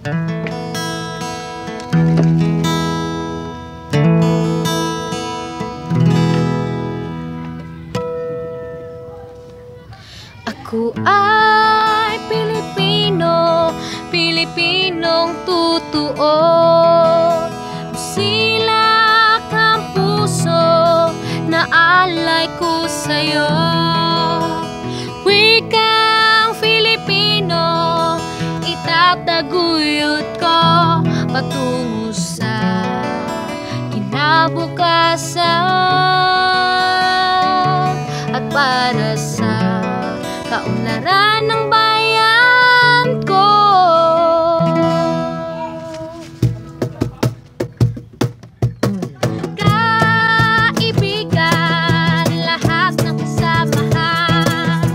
Ako ay Pilipino, Pilipinong totoo. Silak ang puso na alay ko sa'yo. Wikang Filipino, itataguyod ko patungo sa kinabukasan at para sa kaunlaran ng bayan ko. Kaibigan, lahat ng kasamahan,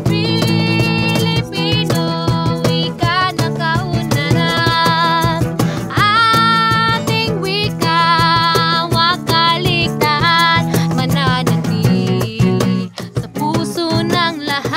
Pilipino, wika ng kaunlaran. Ating wika, huwag kaligtaan, mananatili sa puso ng lahat.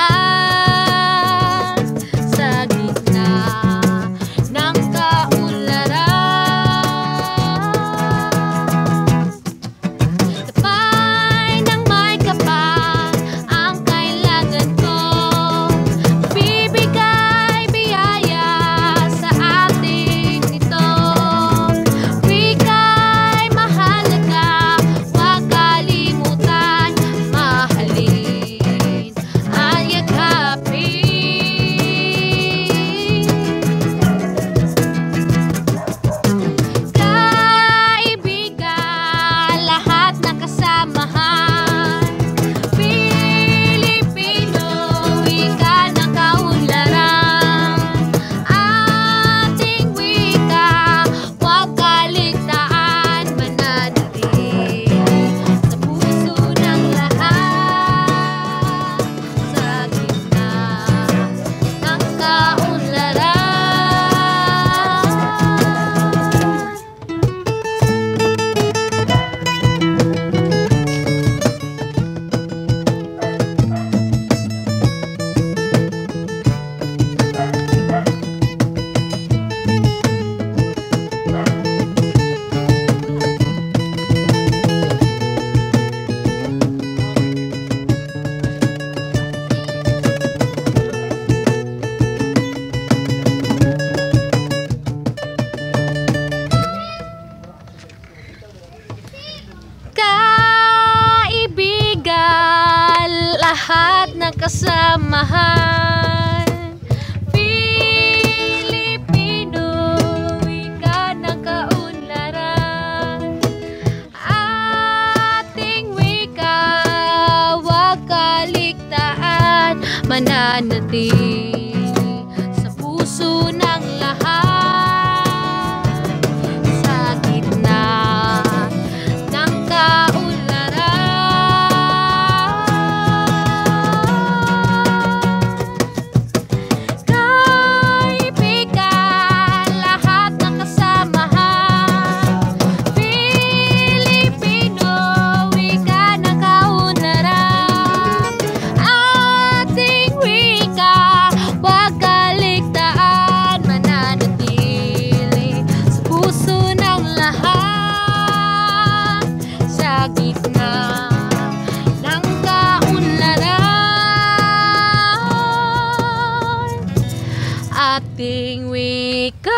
Lahat ng kasamahan, Pilipino, wika ng kaunlaran. Ating wika, huwag kaligtaan, mananatili sa puso ng lahat. Sa gitna ng kaunlaran, ating wika.